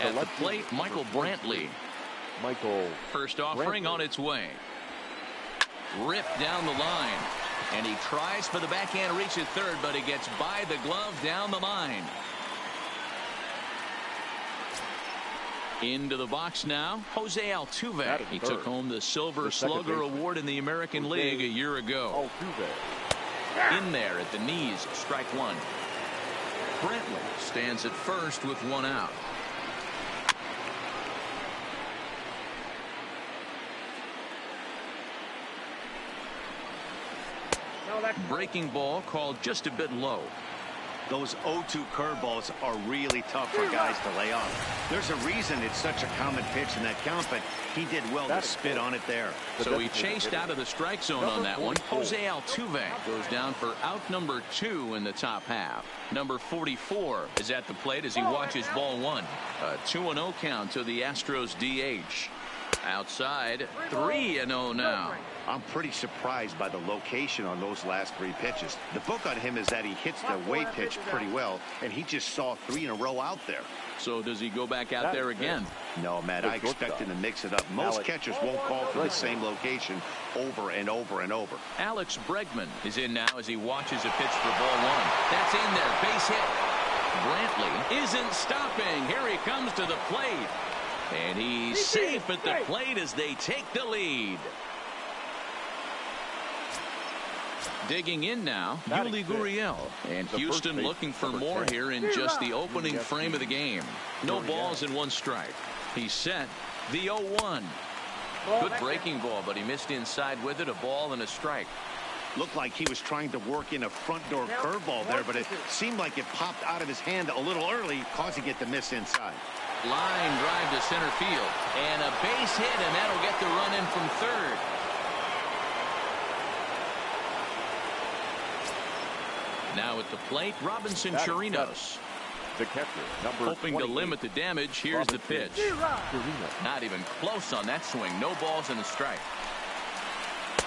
At the plate, Michael Brantley. First offering on its way. Ripped down the line. And he tries for the backhand reach at third, but he gets by the glove down the line. Into the box now, Jose Altuve. He took home the Silver Slugger Award in the American League a year ago. In there at the knees, strike one. Brantley stands at first with one out. Breaking ball called just a bit low. Those 0-2 curveballs are really tough for guys to lay off. There's a reason it's such a common pitch in that count, but he did well to spit on it there. So he chased out of the strike zone on that one. Jose Altuve goes down for out number 2 in the top half. Number 44 is at the plate as he watches ball one. A 2-0 count to the Astros DH. Outside, 3-0 now. I'm pretty surprised by the location on those last 3 pitches. The book on him is that he hits the away pitch pretty well, and he just saw 3 in a row out there. So does he go back out there again? No, Matt, I expect him to mix it up. Most catchers won't call for the same location over and over and over. Alex Bregman is in now as he watches a pitch for ball one. That's in there, base hit. Brantley isn't stopping. Here he comes to the plate. And he's safe at the plate as they take the lead. Digging in now, Yuli Gurriel. And Houston looking for more here in just the opening frame of the game. No balls and 1 strike. He's set the 0-1. Good breaking ball, but he missed inside with it. A ball and a strike. Looked like he was trying to work in a front door curveball there, but it seemed like it popped out of his hand a little early, causing it to miss inside. Line drive to center field. And a base hit, and that'll get the run in from third. Now at the plate, Robinson Chirinos. The catcher, hoping to limit the damage. Here's the pitch. Not even close on that swing. No balls and a strike.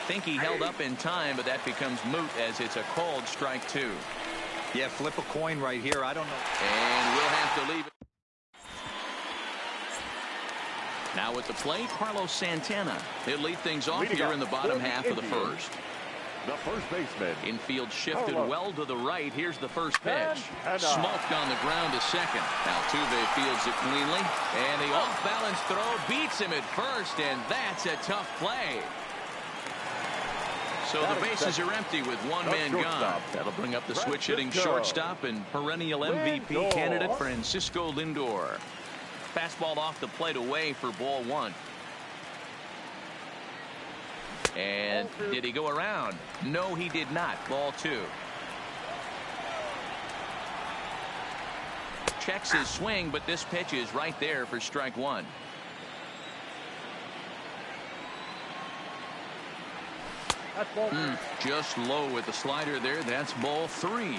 Think he held up in time, but that becomes moot as it's a called strike 2. Yeah, flip a coin right here. I don't know. And we'll have to leave it. Now at the plate, Carlos Santana. He'll lead things off here in the bottom half of the first. The first baseman. Infield shifted well to the right. Here's the first pitch. Smoked on the ground to second. Altuve fields it cleanly. And the off-balance throw beats him at first, and that's a tough play. So the bases are empty with one man gone. That'll bring up the switch-hitting shortstop and perennial MVP candidate Francisco Lindor. Fastball off the plate away for ball one. And did he go around? No, he did not. Ball 2. Checks his swing, but this pitch is right there for strike 1. Just low with the slider there. That's ball 3.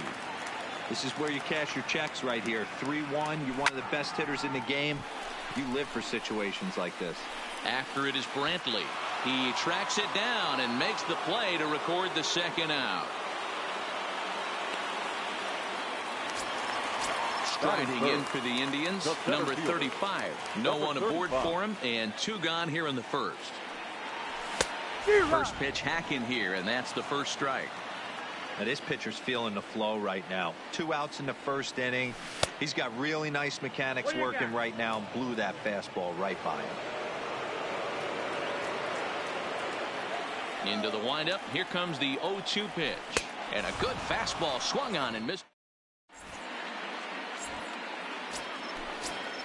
This is where you cash your checks right here. 3-1. You're one of the best hitters in the game. You live for situations like this. After it is Brantley. He tracks it down and makes the play to record the second out. Striding in for the Indians, number 35. No one aboard for him, and 2 gone here in the first. First pitch hack in here, and that's the first strike. Now this pitcher's feeling the flow right now. 2 outs in the first inning. He's got really nice mechanics working right now and blew that fastball right by him. Into the windup. Here comes the 0-2 pitch. And a good fastball swung on and missed.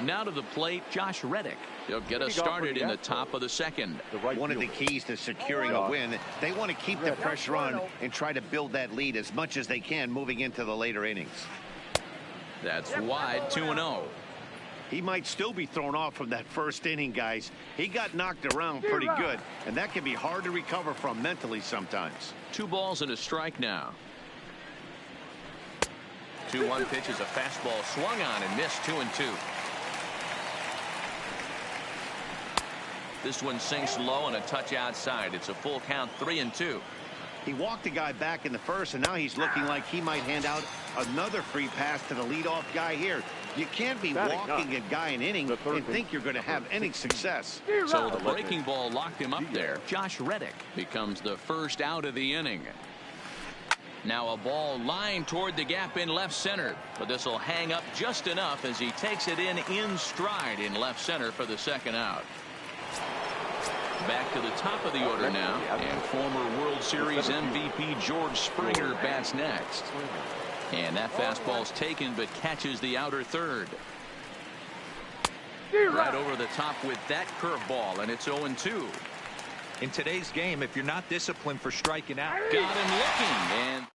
Now to the plate, Josh Reddick. He'll get us started in the top of the second. One of the keys to securing a win, they want to keep the pressure on and try to build that lead as much as they can moving into the later innings. That's wide, 2-0. He might still be thrown off from that first inning, guys. He got knocked around pretty good, and that can be hard to recover from mentally sometimes. 2 balls and a strike now. 2-1 pitch is a fastball swung on and missed. 2-2. This one sinks low and a touch outside. It's a full count, 3-2. He walked the guy back in the first, and now he's looking like he might hand out Another free pass to the leadoff guy here. You can't be walking a guy an inning and think you're going to have any success. So the breaking ball locked him up there. Josh Reddick becomes the first out of the inning. Now a ball lined toward the gap in left center, but this will hang up just enough as he takes it in stride in left center for the second out. Back to the top of the order now, and former World Series MVP George Springer bats next. And that fastball's taken but catches the outer third. Right over the top with that curveball, and it's 0-2. In today's game, if you're not disciplined for striking out. Got him looking, and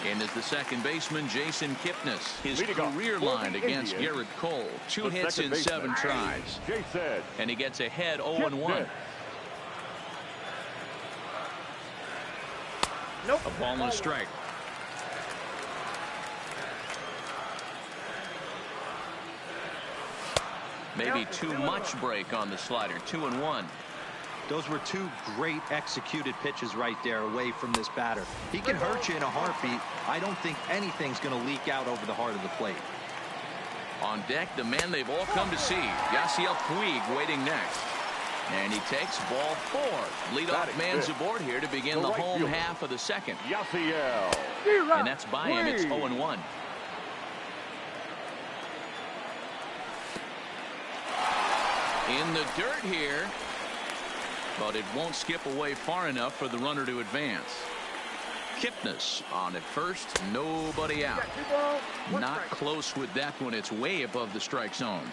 in is the second baseman, Jason Kipnis. His career line against Garrett Cole. 2 hits in 7 tries. And he gets ahead 0-1. Nope. A ball and a strike. Maybe too much break on the slider. 2-1. Those were 2 great executed pitches right there away from this batter. He can hurt you in a heartbeat. I don't think anything's going to leak out over the heart of the plate. On deck, the man they've all come to see, Yasiel Puig, waiting next. And he takes ball 4. Leadoff man's aboard here to begin the home half of the second. And that's by him. It's 0-1. In the dirt here, but it won't skip away far enough for the runner to advance. Kipnis on at first, nobody out. Not close with that one. It's way above the strike zone.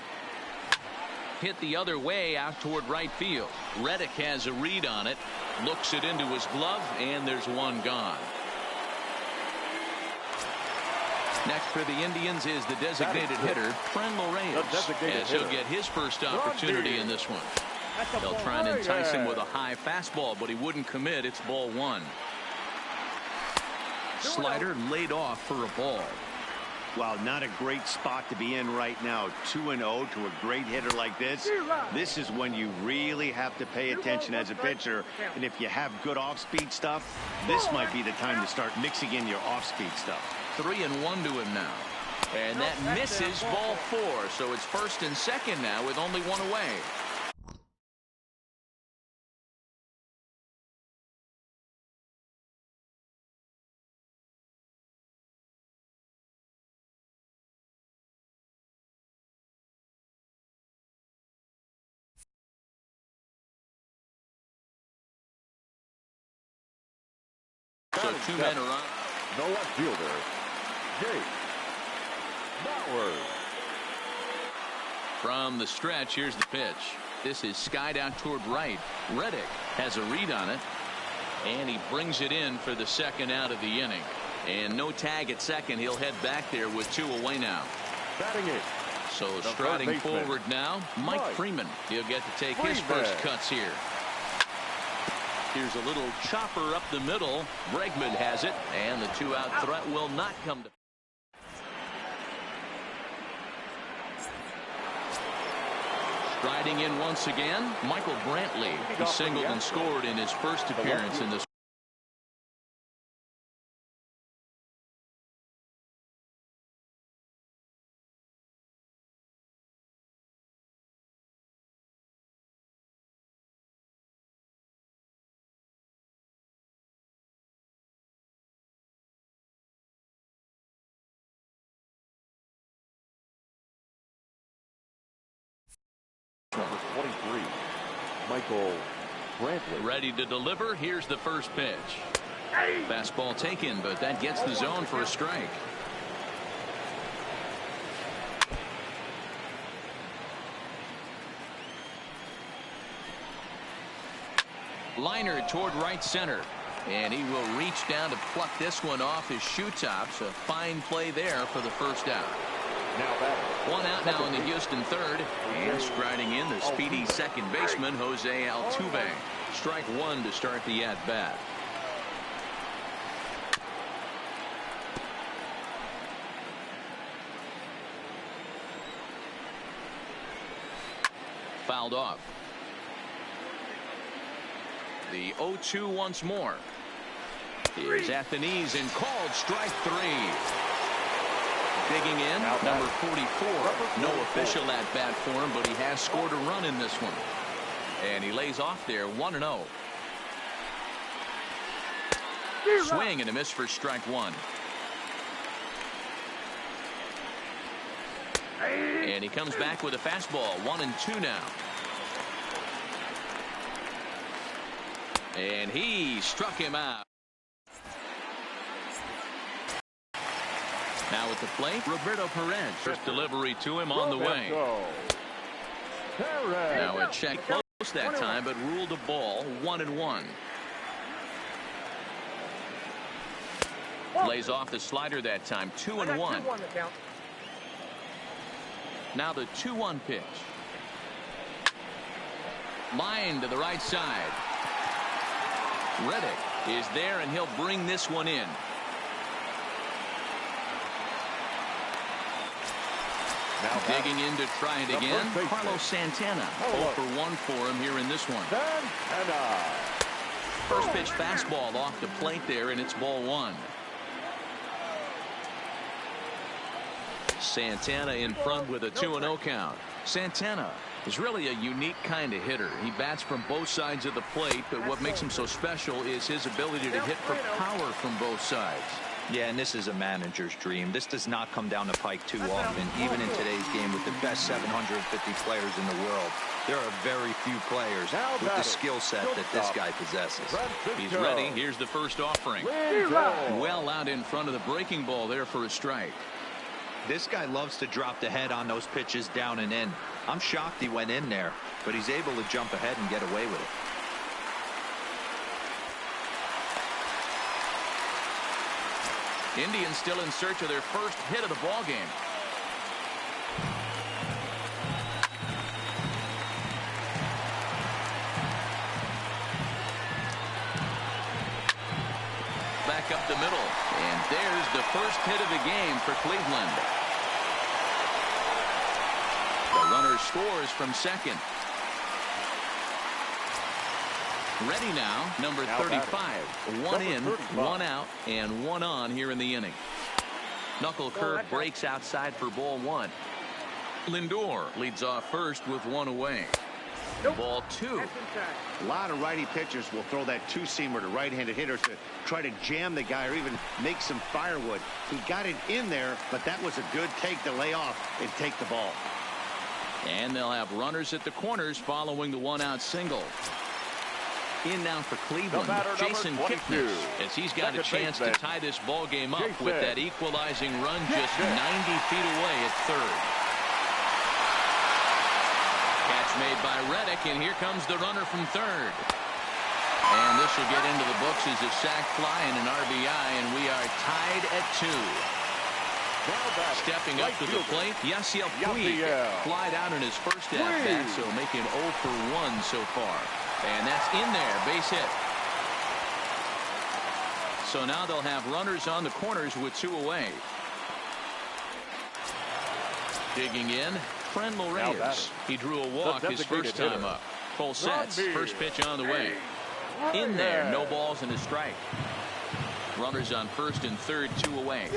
Hit the other way out toward right field. Reddick has a read on it, looks it into his glove, and there's one gone. Next for the Indians is the designated hitter, Fran Reyes, as he'll get his first opportunity in this one. They'll try and entice him with a high fastball, but he wouldn't commit. It's ball 1. Slider laid off for a ball. Wow, not a great spot to be in right now. 2-0 to a great hitter like this. This is when you really have to pay attention as a pitcher. And if you have good off-speed stuff, this might be the time to start mixing in your off-speed stuff. 3-1 to him now. And that misses ball 4. So it's first and second now with only 1 away. So 2 men are on. The left fielder, Jake Bauer. From the stretch, here's the pitch. This is skied out toward right. Reddick has a read on it, and he brings it in for the second out of the inning. And no tag at second. He'll head back there with 2 away now. Batting it. So striding forward now, Mike Freeman. He'll get to take his first cuts here. Here's a little chopper up the middle. Bregman has it, and the 2-out threat will not come to. Striding in once again, Michael Brantley. He singled and scored in his first appearance in this. Number 23, Michael Brantley. Ready to deliver. Here's the first pitch. Fastball taken, but that gets the zone for a strike. Liner toward right center, and he will reach down to pluck this one off his shoe tops. A fine play there for the first out. One out now in the Houston third, and striding in the speedy second baseman Jose Altuve. Strike 1 to start the at bat. Fouled off. The 0-2 once more. is at the knees and called strike 3. Digging in, number 44. No official at bat for him, but he has scored a run in this one. And he lays off there, 1-0. Swing and a miss for strike 1. And he comes back with a fastball, 1-2 now. And he struck him out. Now at the plate, Roberto Perez. First delivery to him on the way. Now a check close that time, but ruled a ball, 1-1. Lays off the slider that time, 2-1. Now the 2-1 pitch. Line to the right side. Reddick is there, and he'll bring this one in. Now digging in to try it again. Carlos Santana. 0 for 1 for him here in this one. First pitch fastball off the plate there, and it's ball 1. Santana in front with a 2-0 count. Santana is really a unique kind of hitter. He bats from both sides of the plate, but what makes him so special is his ability to hit for power from both sides. Yeah, and this is a manager's dream. This does not come down the pike too often. Even in today's game with the best 750 players in the world, there are very few players with the skill set that this guy possesses. He's ready. Here's the first offering. Well out in front of the breaking ball there for a strike. This guy loves to drop the head on those pitches down and in. I'm shocked he went in there, but he's able to jump ahead and get away with it. Indians still in search of their first hit of the ball game. Back up the middle, and there's the first hit of the game for Cleveland. The runner scores from second. Ready now, number 35. 1 in, 1 out, and 1 on here in the inning. Knuckle curve breaks outside for ball 1. Lindor leads off first with 1 away. Ball 2. A lot of righty pitchers will throw that two-seamer to right-handed hitters to try to jam the guy or even make some firewood. He got it in there, but that was a good take to lay off and take the ball. And they'll have runners at the corners following the 1-out single. In now for Cleveland, Jason Kipnis, as he's got a chance to tie this ball game up with that equalizing run just 90 feet away at third. Catch made by Reddick, and here comes the runner from third. And this will get into the books as a sac fly and an RBI, and we are tied at 2. Stepping up to the plate, Yasiel Puig flied out in his first at-bat, so making 0 for 1 so far. And that's in there, base hit. So now they'll have runners on the corners with 2 away. Digging in, Frenlo Reyes. He drew a walk his first time up. Full sets, first pitch on the way. In there, no balls and a strike. Runners on first and third, 2 away.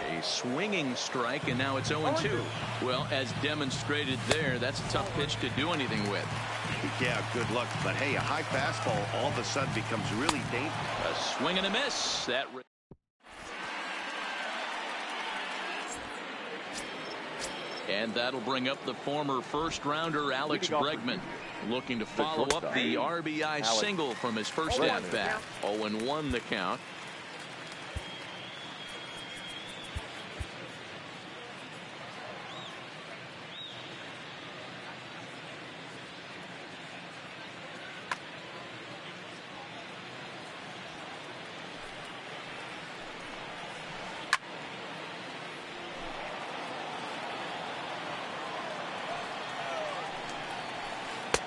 A swinging strike, and now it's 0-2. Well, as demonstrated there, that's a tough pitch to do anything with. Yeah, good luck. But hey, a high fastball all of a sudden becomes really dangerous. A swing and a miss. And that'll bring up the former first-rounder Alex Bregman, looking to follow up the RBI single from his first at-bat. 0-1 the count.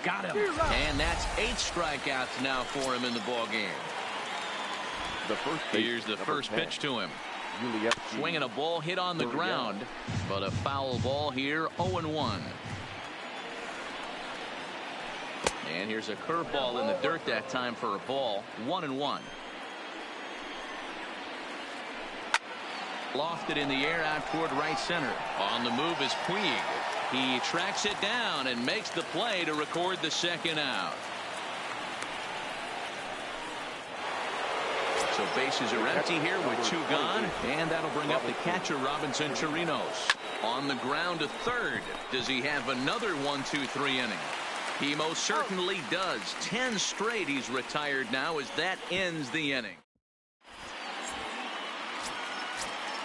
Got him. And that's 8 strikeouts now for him in the ball game. Here's the first pitch to him. Swinging a ball hit on the ground, but a foul ball here, 0-1. And here's a curveball in the dirt that time for a ball, 1-1. Lofted in the air out toward right center. On the move is Puig. He tracks it down and makes the play to record the second out. So bases are empty here with 2 gone, and that'll bring up the catcher Robinson Chirinos. On the ground to third. Does he have another 1-2-3 inning? He most certainly does. 10 straight he's retired now as that ends the inning.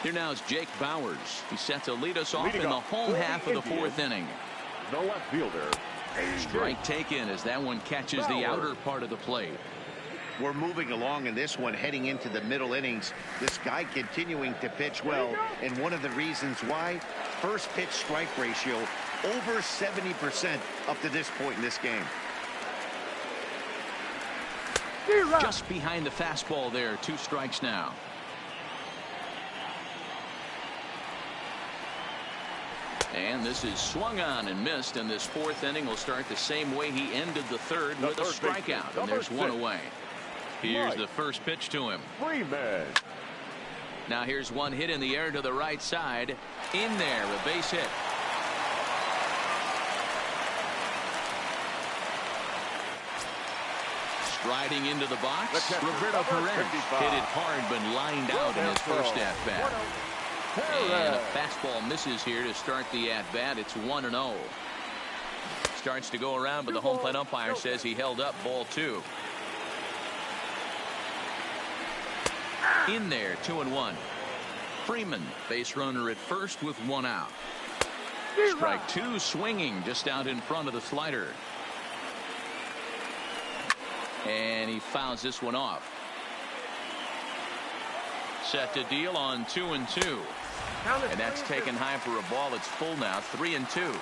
Here now is Jake Bowers. He's set to lead us off in the home half of the 4th inning. The left fielder. Strike taken as that one catches the outer part of the plate. We're moving along in this one, heading into the middle innings. This guy continuing to pitch well, and one of the reasons why, first pitch strike ratio over 70% up to this point in this game. Just behind the fastball there. 2 strikes now. And this is swung on and missed, and this 4th inning will start the same way he ended the 3rd with a strikeout, and there's 1 away. Here's the first pitch to him. Freeman. Now here's one hit in the air to the right side. In there, a base hit. Striding into the box, Roberto Perez hit it hard but lined out in his first at-bat. And a fastball misses here to start the at-bat. It's 1-0. Starts to go around, but the home plate umpire says he held up ball 2. In there, 2-1. Freeman, base runner at first with 1 out. Strike 2, swinging just out in front of the slider. And he fouls this one off. Set to deal on 2-2. And that's taken high for a ball. It's full now, 3-2.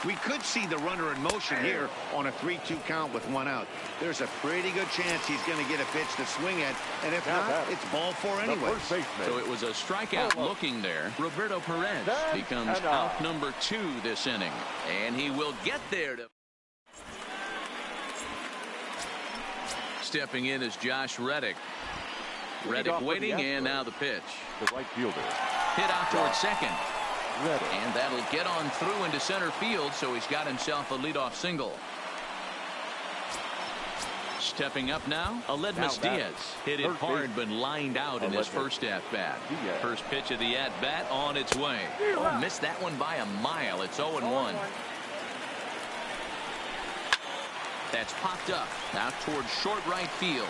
We could see the runner in motion here on a 3-2 count with 1 out. There's a pretty good chance he's going to get a pitch to swing at, and if not, it's ball 4 anyway. So it was a strikeout looking there. Roberto Perez becomes out number 2 this inning, and he will get there. Stepping in is Josh Reddick. Reddick waiting, and now the pitch. The right fielder. Hit out towards second. And that'll get on through into center field, so he's got himself a leadoff single. Stepping up now, Aledmus Diaz. Hit it hard but lined out in his first at-bat. First pitch of the at-bat on its way. Oh, missed that one by a mile. It's 0-1. That's popped up out towards short right field.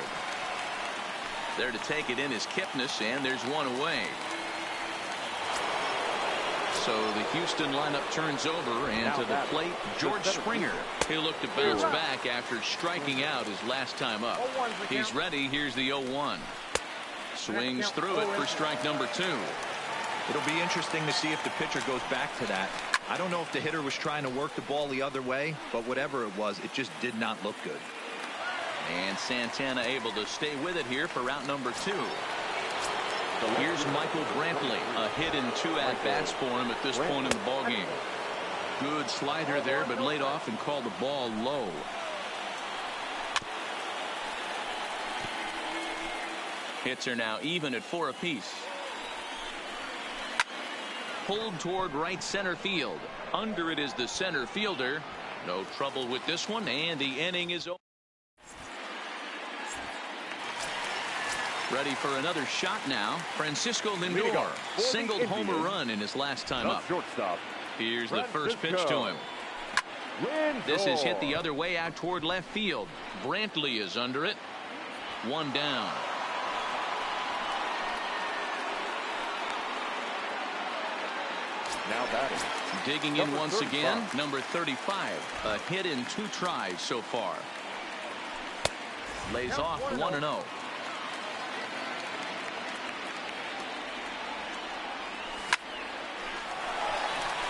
There to take it in is Kipnis, and there's 1 away. So the Houston lineup turns over, and to the plate, George Springer. He'll look to bounce back after striking out his last time up. He's ready. Here's the 0-1. Swings through it for strike number 2. It'll be interesting to see if the pitcher goes back to that. I don't know if the hitter was trying to work the ball the other way, but whatever it was, it just did not look good. And Santana able to stay with it here for route number 2. Here's Michael Brantley, a hit in 2 at-bats for him at this point in the ballgame. Good slider there, but laid off and called the ball low. Hits are now even at 4 apiece. Pulled toward right center field. Under it is the center fielder. No trouble with this one, and the inning is over. Ready for another shot now. Francisco Lindor singled home a run in his last time up. Here's the first pitch to him. This is hit the other way out toward left field. Brantley is under it. 1 down. Now batting. Digging in once again, number 35. A hit in 2 tries so far. Lays off 1-0.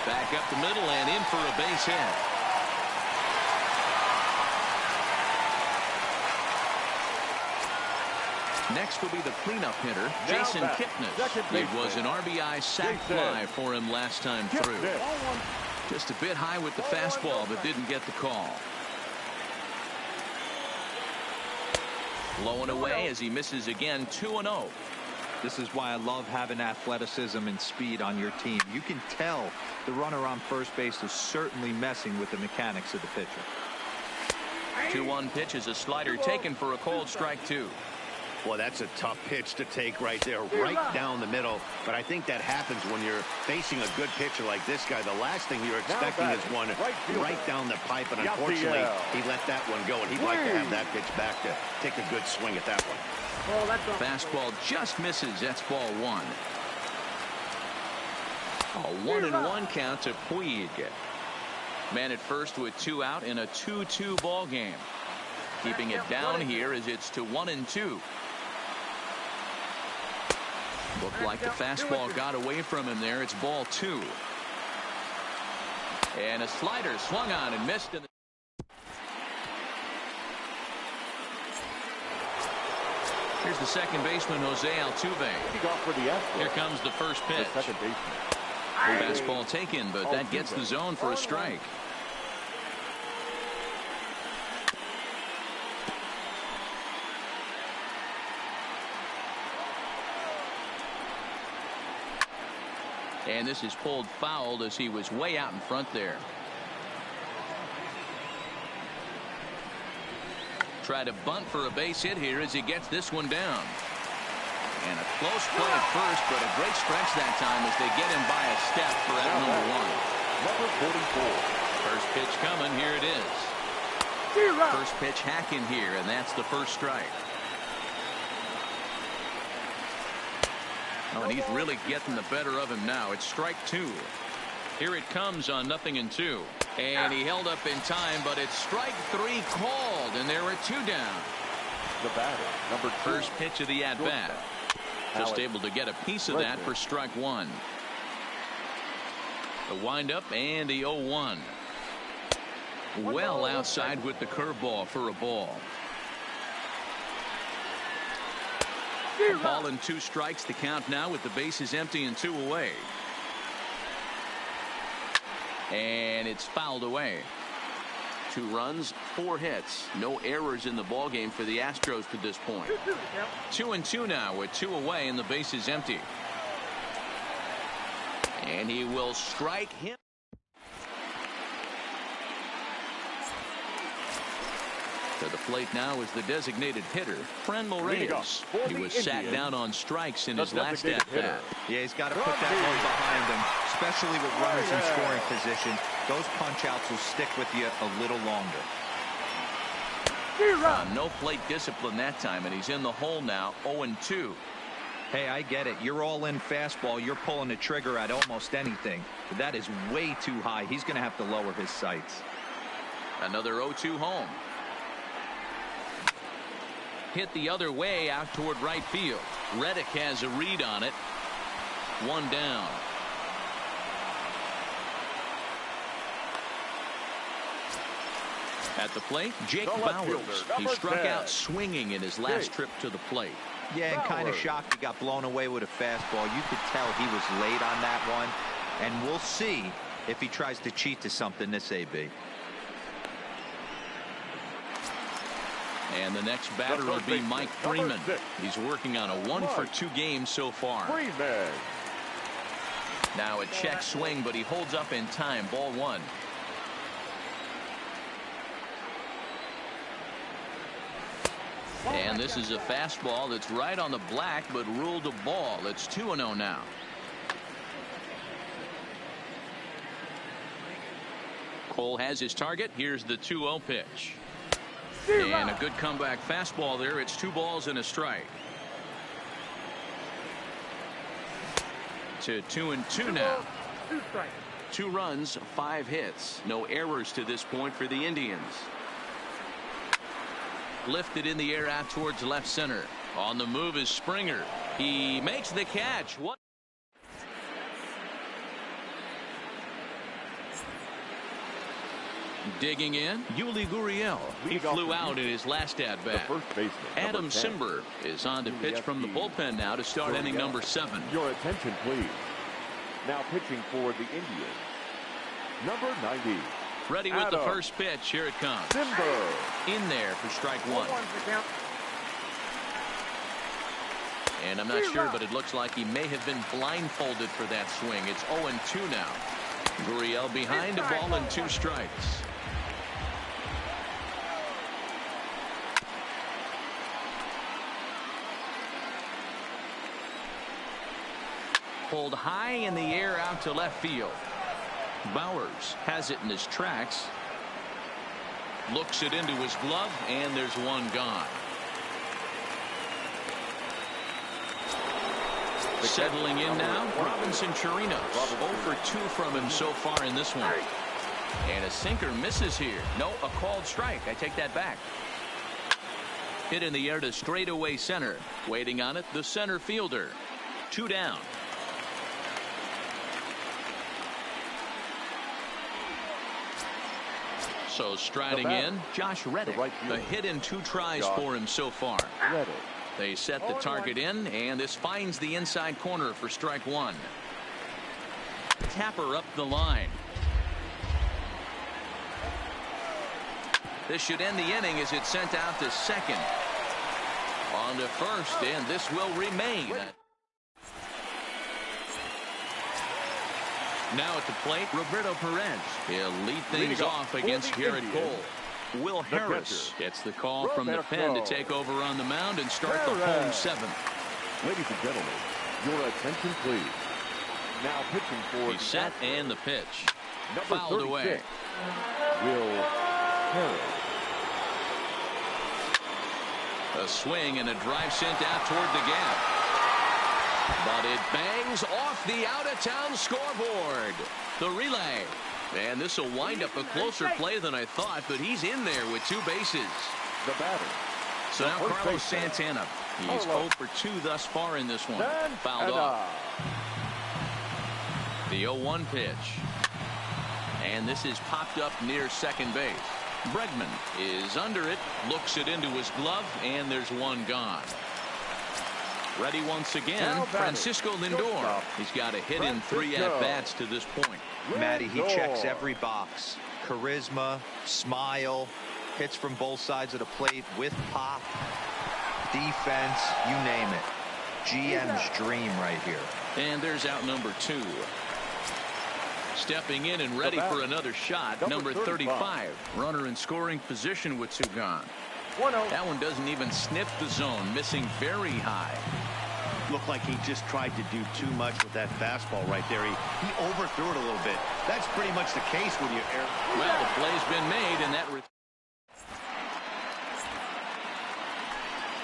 Back up the middle and in for a base hit. Next will be the cleanup hitter, Jason Kipnis. It was an RBI sac fly for him last time through. Just a bit high with the fastball, but didn't get the call. Low and away as he misses again, 2-0. This is why I love having athleticism and speed on your team. You can tell the runner on first base is certainly messing with the mechanics of the pitcher. 2-1 pitch is a slider taken for a called strike 2. Well, that's a tough pitch to take right there, right down the middle. But I think that happens when you're facing a good pitcher like this guy. The last thing you're expecting is one right down the pipe. And unfortunately, he let that one go. And he'd like to have that pitch back to take a good swing at that one. Fastball just misses. That's ball 1. A 1-1 count to Puig. Man at first with 2 out in a 2-2 ball game. Keeping it down here as it's to 1-2. Looked like the fastball got away from him there. It's ball 2. And a slider swung on and missed. Here's the second baseman, Jose Altuve. Here comes the first pitch. Fastball taken, but that gets the zone for a strike. And this is pulled foul as he was way out in front there. Try to bunt for a base hit here as he gets this one down. And a close play at first, but a great stretch that time as they get him by a step for out number 1. Number 44. First pitch coming. Here it is. First pitch hacking here, and that's the first strike. Oh, and he's really getting the better of him now. It's strike 2. Here it comes on 0-2. And he held up in time, but it's strike 3 called, and there are 2 down. The batter, number 2. First pitch of the at-bat. Just able to get a piece of that for strike 1. The windup and the 0-1. Well outside with the curveball for a ball. A ball and 2 strikes to count now with the bases empty and 2 away. And it's fouled away. 2 runs, 4 hits. No errors in the ballgame for the Astros to this point. 2-2 now with 2 away and the bases empty. And he will strike him. To the plate now is the designated hitter, Franmil Reyes. He was sat down on strikes in his last at-bat. Yeah, he's got to put that one behind him, especially with runners in scoring position. Those punch-outs will stick with you a little longer. No plate discipline that time, and he's in the hole now, 0-2. Hey, I get it. You're all in fastball. You're pulling the trigger at almost anything. But that is way too high. He's going to have to lower his sights. Another 0-2 home. Hit the other way out toward right field. Reddick has a read on it. 1 down. At the plate, Jake Bowers. He struck out swinging in his last trip to the plate. Yeah, and kind of shocked he got blown away with a fastball. You could tell he was late on that one. And we'll see if he tries to cheat to something this AB. And the next batter will be Mike Freeman. He's working on a 1-for-2 game so far. Now a check swing, but he holds up in time. Ball 1. And this is a fastball that's right on the black, but ruled a ball. It's 2-0 now. Cole has his target. Here's the 2-0 pitch. And a good comeback fastball there. It's 2 balls and a strike. To 2-2 now. 2 runs, 5 hits. No errors to this point for the Indians. Lifted in the air out towards left center. On the move is Springer. He makes the catch. What? Digging in, Yuli Gurriel. He flew out in his last at-bat. Adam Simber is on to pitch from the bullpen now to start inning number 7. Your attention, please. Now pitching for the Indians, number 90. Ready with the first pitch. Here it comes. In there for strike 1. And I'm not sure, but it looks like he may have been blindfolded for that swing. It's 0-2 now. Gurriel behind, a ball and 2 strikes. Pulled high in the air out to left field. Bowers has it in his tracks. Looks it into his glove, and there's one gone. Settling in now, Robinson Chirinos. 0 for 2 from him so far in this one. And a sinker misses here. No, a called strike. I take that back. Hit in the air to straightaway center. Waiting on it, the center fielder. 2 down. So striding in, Josh Reddick. A hit in 2 tries for him so far. They set the target in, and this finds the inside corner for strike 1. Tapper up the line. This should end the inning as it's sent out to second. On to first, and this will remain. Now at the plate, Roberto Perez. He'll lead things off against Garrett Cole. Will Harris gets the call from the pen to take over on the mound and start the home 7th. Ladies and gentlemen, your attention please. Now pitching for He's set and the pitch. number Fouled 36, away. Will Harris. A swing and a drive sent out toward the gap. But it bangs off the out-of-town scoreboard. The relay. And this will wind up a closer play than I thought, but he's in there with 2 bases. The batter. So now Carlos Santana. He's 0 for 2 thus far in this one. Fouled off. The 0-1 pitch. And this is popped up near second base. Bregman is under it, looks it into his glove, and there's one gone. Ready once again, Francisco Lindor. He's got a hit in 3 at-bats to this point. Matty, he checks every box. Charisma, smile, hits from both sides of the plate with pop, defense, you name it. GM's dream right here. And there's out number 2. Stepping in and ready for another shot, number 35. Runner in scoring position with 2 gone. That one doesn't even sniff the zone, missing very high. Looked like he just tried to do too much with that fastball right there. He overthrew it a little bit. That's pretty much the case when you air. Well, the play's been made, and that.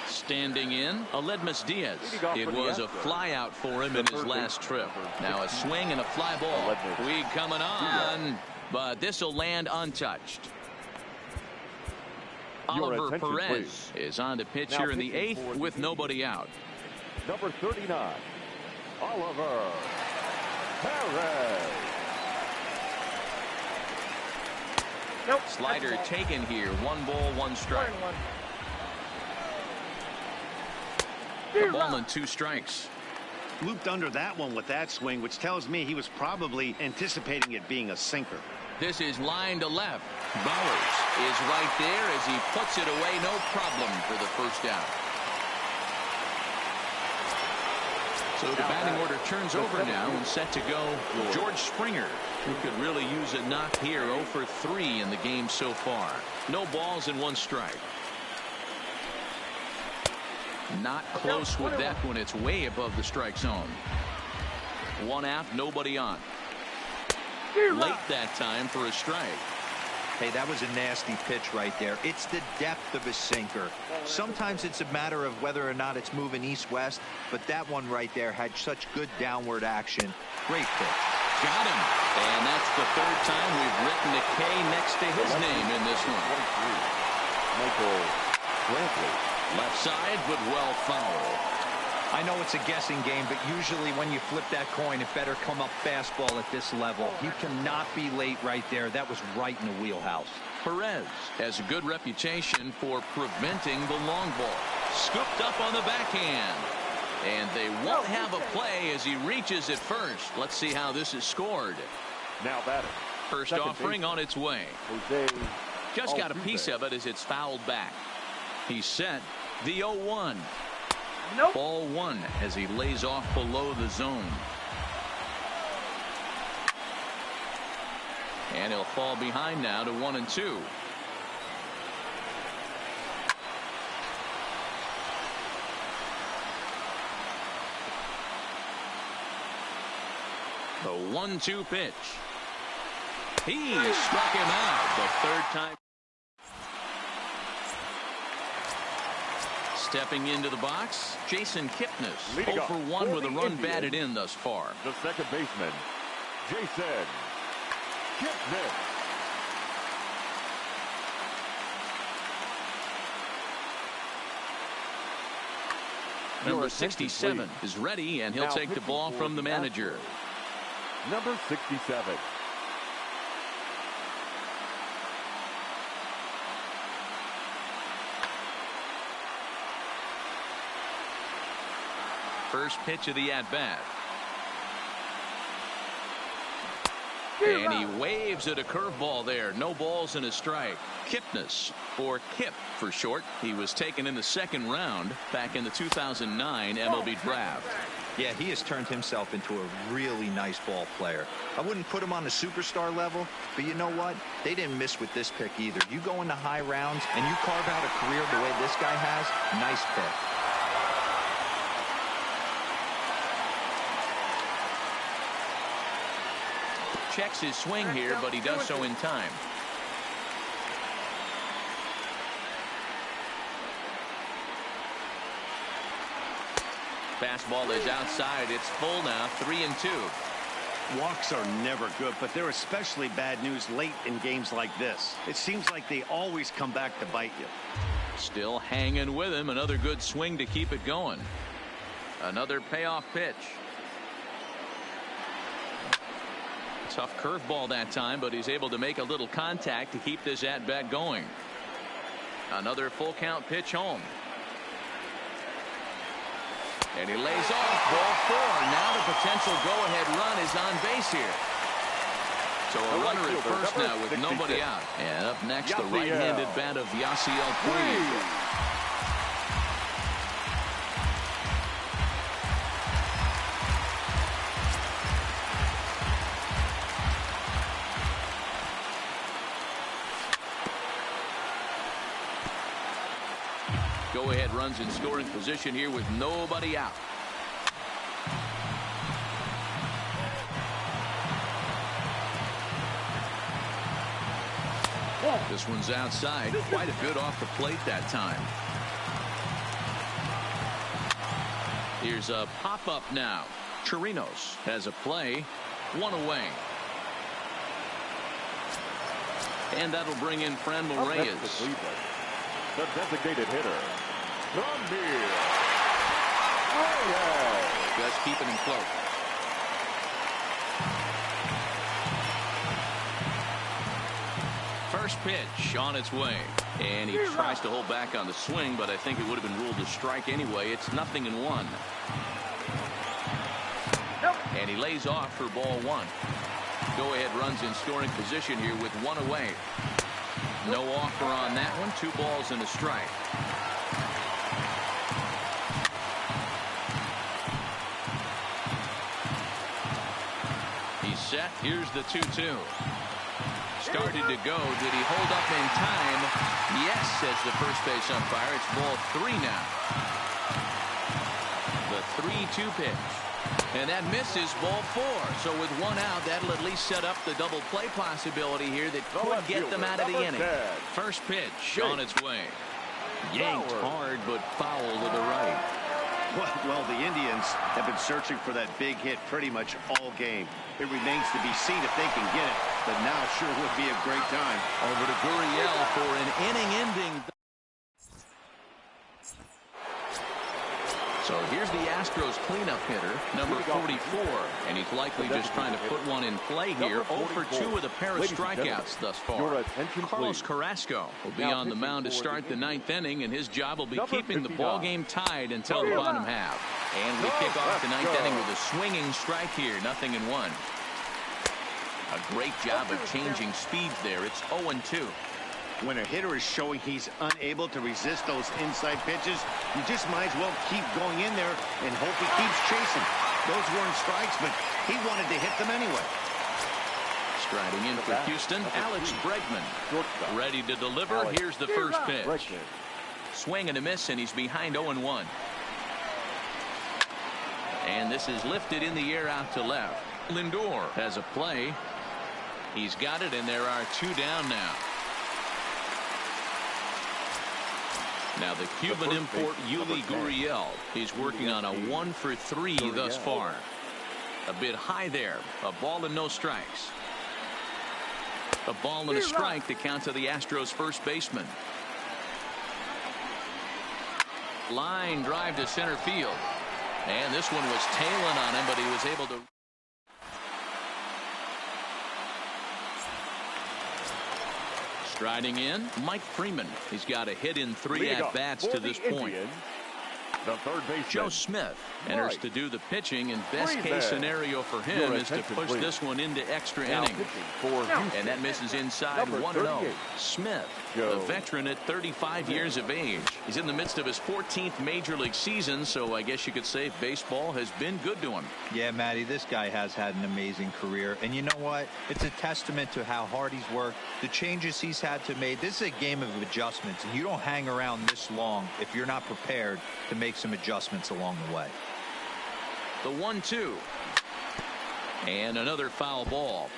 Standing in, Aledmus Diaz. It was a fly out for him in his last trip. Now a swing and a fly ball. Weed coming on, but this will land untouched. Oliver Perez is on to pitch here in the 8th with nobody out. Number 39, Oliver Perez. Slider taken here. 1 ball, 1 strike. A ball and 2 strikes. Looped under that one with that swing, which tells me he was probably anticipating it being a sinker. This is line to left. Bowers is right there as he puts it away. No problem for the first out. So the batting order turns over now and set to go George Springer, who could really use a knock here. 0 for 3 in the game so far. No balls and 1 strike. Not close with that one. It's way above the strike zone. 1 out, nobody on. Late that time for a strike. Hey, that was a nasty pitch right there. It's the depth of his sinker. Sometimes it's a matter of whether or not it's moving east-west, but that one right there had such good downward action. Great pitch. Got him. And that's the 3rd time we've written a K next to his name in this one. Michael Brantley. Left side, but well fouled. I know it's a guessing game, but usually when you flip that coin, it better come up fastball at this level. You cannot be late right there. That was right in the wheelhouse. Perez has a good reputation for preventing the long ball. Scooped up on the backhand. And they won't have a play as he reaches at first. Let's see how this is scored. Now batter. First offering on its way. Just got a piece of it as it's fouled back. He's set. The 0-1. Ball one as he lays off below the zone. And he'll fall behind now to 1-2. The 1-2 pitch. He struck him out the third time. Stepping into the box, Jason Kipnis, 0 for 1 with a run batted in thus far. The second baseman, Jason Kipnis. Number 67 is ready, and he'll take the ball from the manager. Number 67. First pitch of the at-bat. And he waves at a curveball there. No balls and a strike. Kipnis, or Kip for short. He was taken in the second round back in the 2009 MLB draft. Yeah, he has turned himself into a really nice ball player. I wouldn't put him on the superstar level, but you know what? They didn't miss with this pick either. You go into high rounds and you carve out a career the way this guy has, nice pick. Checks his swing here, but he does so in time. Fastball is outside. It's full now, 3-2. Walks are never good, but they're especially bad news late in games like this. It seems like they always come back to bite you. Still hanging with him. Another good swing to keep it going. Another payoff pitch. Tough curveball that time, but he's able to make a little contact to keep this at-bat going. Another full count pitch home. And he lays off. Ball 4. Now the potential go-ahead run is on base here. So a runner at first now with nobody out. And up next, the right-handed bat of Yasiel Puig. Go-ahead runs in scoring position here with nobody out. This one's outside. Quite a bit off the plate that time. Here's a pop-up now. Chirinos has a play. One away. And that'll bring in Franmil Reyes. The designated hitter, Franmil Reyes. Just keeping him close. First pitch on its way. And he tries to hold back on the swing, but I think it would have been ruled a strike anyway. It's 0-1. And he lays off for ball 1. Go-ahead runs in scoring position here with one away. No offer on that one. 2 balls and a strike. He's set. Here's the 2-2. Started to go. Did he hold up in time? Yes, says the first base umpire. It's ball 3 now. The 3-2 pitch. And that misses, ball 4. So with 1 out, that'll at least set up the double play possibility here that could get them out of the inning. First pitch on its way. Yanked hard, but foul to the right. Well, the Indians have been searching for that big hit pretty much all game. It remains to be seen if they can get it, but now sure would be a great time. Over to Gurriel for an inning-ending. So here's the Astros cleanup hitter, number 44, and he's likely just trying to put one in play here. 0 for 2 with a pair of strikeouts thus far. Carlos Carrasco will be on the mound to start the 9th inning, and his job will be keeping the ball game tied until the bottom half. And we kick off the 9th inning with a swinging strike here, 0-1. A great job of changing speeds there. It's 0-2. When a hitter is showing he's unable to resist those inside pitches, you just might as well keep going in there and hope he keeps chasing. Those weren't strikes, but he wanted to hit them anyway. Striding in for Houston, Alex Bregman. Ready to deliver. Here's the first pitch. Swing and a miss, and he's behind 0-1. And this is lifted in the air out to left. Lindor has a play. He's got it, and there are 2 down now. Now the Cuban import Yuli Gurriel. He's working on a 1-for-3 thus far. A bit high there. A ball and no strikes. A ball and a strike to count to the Astros first baseman. Line drive to center field. And this one was tailing on him, but he was able to. Striding in, Mike Freeman. He's got a hit in 3 at-bats to this point. The third baseman, Joe Smith, enters to do the pitching, and best case scenario for him is to push this one into extra innings. And that misses inside 1-0. Smith, a veteran at 35 years of age. He's in the midst of his 14th major league season, so I guess you could say baseball has been good to him. Yeah, Matty, this guy has had an amazing career. And you know what? It's a testament to how hard he's worked, the changes he's had to make. This is a game of adjustments, and you don't hang around this long if you're not prepared to make some adjustments along the way. The 1-2. And another foul ball.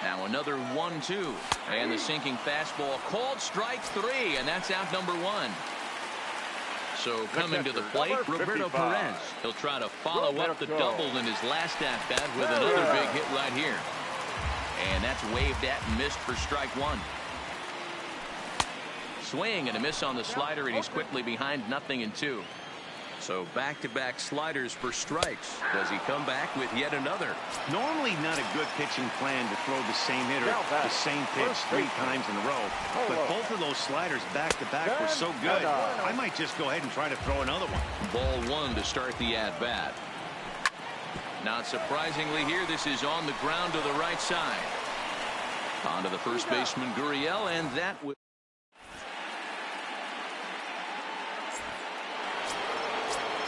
Now another 1-2. And the sinking fastball called strike 3, and that's out number 1. So coming to the plate, Roberto Perez. He'll try to follow up the double in his last at-bat with another big hit right here. And that's waved at and missed for strike 1. Swing and a miss on the slider, and he's quickly behind 0-2. So back-to-back sliders for strikes. Does he come back with yet another? Normally not a good pitching plan to throw the same hitter the same pitch 3 times in a row. But both of those sliders back-to-back were so good, I might just go ahead and try to throw another one. Ball 1 to start the at-bat. Not surprisingly here, this is on the ground to the right side. On to the first baseman, Gurriel, and that was.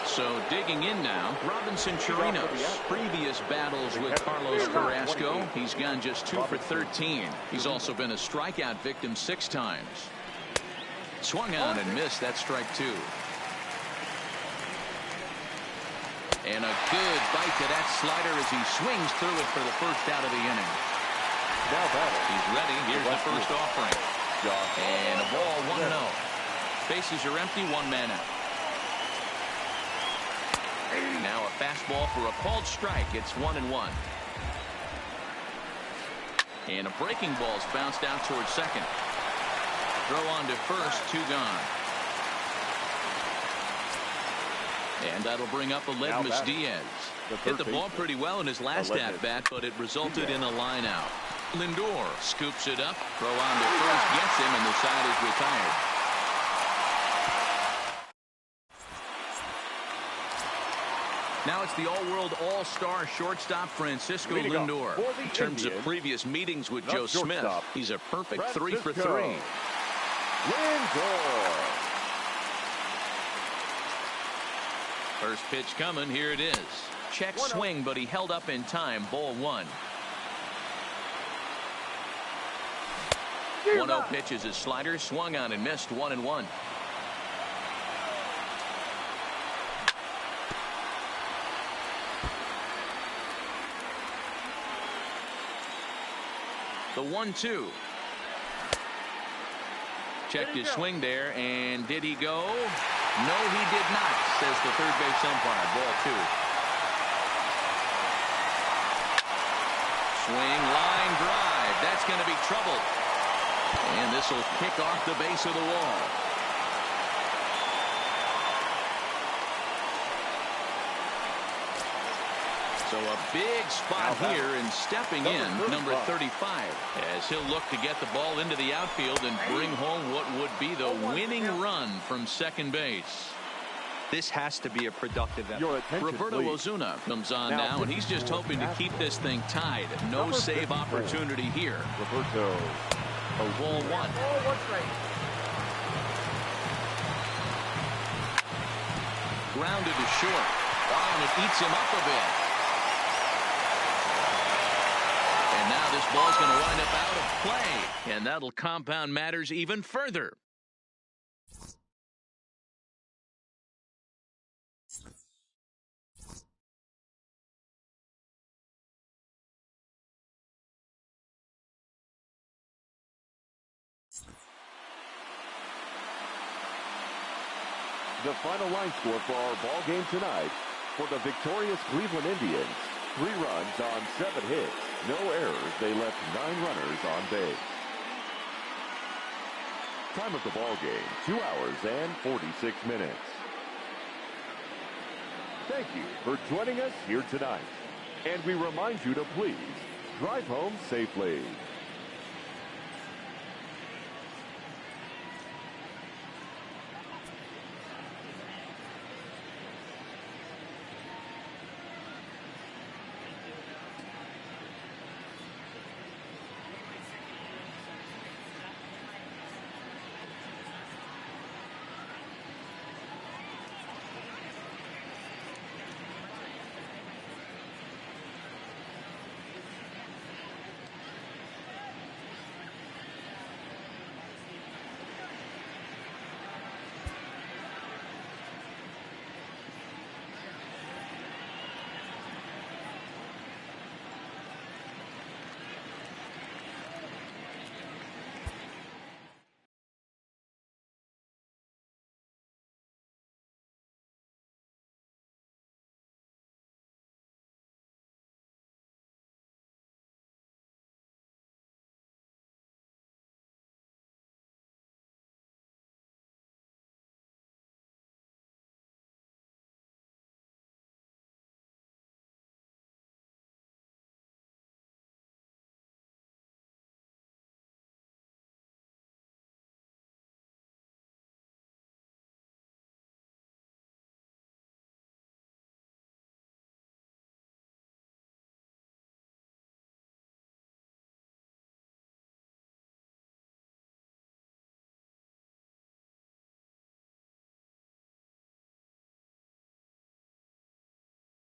So digging in now, Robinson Chirinos. Previous battles with Carlos Carrasco, he's gone just 2 for 13. He's also been a strikeout victim 6 times. Swung on and missed. That's strike 2. And a good bite to that slider as he swings through it for the first out of the inning. He's ready. Here's the first offering. And a ball 1-0. Bases are empty, 1 man out. Now a fastball for a called strike. It's 1-1. And a breaking ball's bounced out towards second. Throw on to first, 2 gone. And that'll bring up Aledmus Diaz. Hit the ball pretty well in his last at-bat, but it resulted in a line out. Lindor scoops it up. Throw on to first, gets him, and the side is retired. Now it's the all-world all-star shortstop Francisco Lindor. In terms of previous meetings with Joe Smith, he's a perfect 3 for 3. Lindor. First pitch coming. Here it is. Check swing, but he held up in time. Ball 1. 1-0 pitch is his slider. Swung on and missed. 1-1. The 1-2. Checked his swing there, and did he go? No, he did not, says the third base umpire. Ball 2. Swing, line drive. That's going to be trouble. And this will kick off the base of the wall. So a big spot here, and stepping in, number 35, as he'll look to get the ball into the outfield and bring home what would be the winning run from second base. This has to be a productive effort. Your attention, Roberto please. Osuna comes on Now now, and he's just for hoping to Astros. keep this thing tied. No Number save 54. opportunity here. Roberto. Ball one. Grounded to short. Oh, and it eats him up a bit. And now this ball's going to wind up out of play. And that'll compound matters even further. The final line score for our ball game tonight: for the victorious Cleveland Indians, 3 runs on 7 hits, no errors. They left 9 runners on base. Time of the ball game: 2 hours and 46 minutes. Thank you for joining us here tonight, and we remind you to please drive home safely.